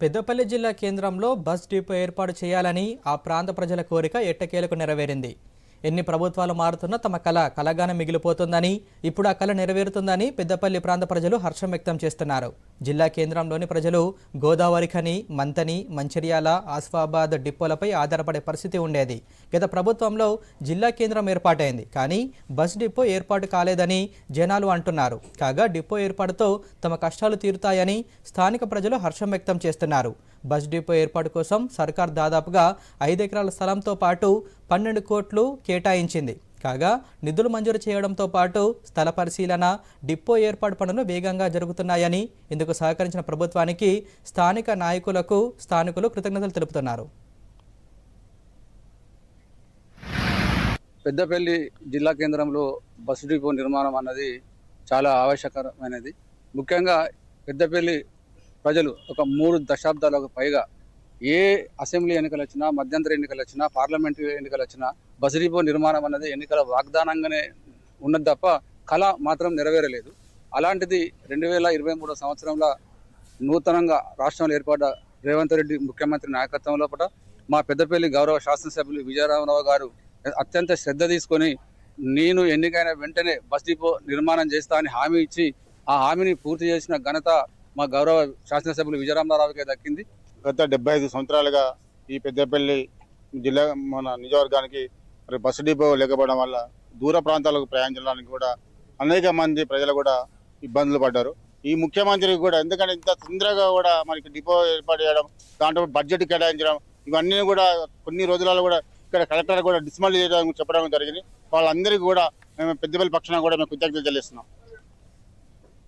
పెద్దపల్లి జిల్లా కేంద్రంలో bus depot ఏర్పాటు చేయాలని ఆ ప్రాంత ప్రజల కోరిక ఎట్టకేలకు నెరవేరింది. ఎన్ని ప్రభుత్వాలు మారుతున్నా తమ కళ కలగానే మిగిలిపోతుందని, ఇప్పుడు ఆ కళ నెరవేరుతుందని పెద్దపల్లి ప్రాంత ప్రజలు హర్షం వ్యక్తం చేస్తున్నారు. జిల్లా కేంద్రంలోని ప్రజలు గోదావరి ఖని, మంతని, మంచిర్యాల, ఆసిఫాబాద్ డిపోలపై ఆధారపడే పరిస్థితి ఉండేది. గత ప్రభుత్వంలో జిల్లా కేంద్రం ఏర్పాటైంది, కానీ బస్ డిపో ఏర్పాటు కాలేదని జనాలు అంటున్నారు. కాగా డిపో ఏర్పాటుతో తమ కష్టాలు తీరుతాయని స్థానిక ప్రజలు హర్షం వ్యక్తం చేస్తున్నారు. బస్ డిపో ఏర్పాటు కోసం సర్కార్ దాదాపుగా 5 ఎకరాల స్థలంతో పాటు 12 కోట్లు కేటాయించింది. కాగా నిధులు మంజూరు చేయడంతో పాటు స్థల పరిశీలన, డిపో ఏర్పాటు పనులు వేగంగా జరుగుతున్నాయని, ఇందుకు సహకరించిన ప్రభుత్వానికి స్థానిక నాయకులకు స్థానికులు కృతజ్ఞతలు తెలుపుతున్నారు. పెద్దపల్లి జిల్లా కేంద్రంలో బస్సు డిపో నిర్మాణం అన్నది చాలా ఆవశ్యకరమైనది. ముఖ్యంగా పెద్దపల్లి ప్రజలు ఒక 3 దశాబ్దాలకు పైగా ఏ అసెంబ్లీ ఎన్నికలు వచ్చినా, మధ్యంతర ఎన్నికలు వచ్చినా, పార్లమెంటరీ ఎన్నికలు వచ్చినా బస్సు డిపో నిర్మాణం అన్నది ఎన్నికల వాగ్దానంగానే ఉన్నది తప్ప కళ మాత్రం నెరవేరలేదు. అలాంటిది 2023 సంవత్సరంలో నూతనంగా రాష్ట్రంలో ఏర్పడ్డ రేవంత్ రెడ్డి ముఖ్యమంత్రి నాయకత్వం లోపల మా పెద్దపల్లి గౌరవ శాసనసభ్యులు విజయరామరావు గారు అత్యంత శ్రద్ధ తీసుకొని నేను ఎన్నికైన వెంటనే బస్ డిపో నిర్మాణం చేస్తా అని హామీ ఇచ్చి ఆ హామీని పూర్తి చేసిన ఘనత మా గౌరవ శాసనసభ్యులు విజయరామరావుకే దక్కింది. గత 75 సంవత్సరాలుగా ఈ పెద్దపల్లి జిల్లా మన నియోజకవర్గానికి మరి బస్సు డిపో లేకపోవడం వల్ల దూర ప్రాంతాలకు ప్రయాణించడానికి కూడా అనేక మంది ప్రజలు కూడా ఇబ్బందులు పడ్డారు. ఈ ముఖ్యమంత్రికి కూడా ఎందుకంటే ఇంత తొందరగా కూడా మనకి డిపో ఏర్పాటు చేయడం, దాంట్లో బడ్జెట్ కేటాయించడం, ఇవన్నీ కూడా కొన్ని రోజులలో కూడా ఇక్కడ కలెక్టర్ కూడా డిస్మాంటిల్ చేయడం చెప్పడం జరిగింది. వాళ్ళందరికీ కూడా మేము పెద్దపల్లి పక్షాన కూడా మేము కృతజ్ఞతలు చెల్లిస్తున్నాం.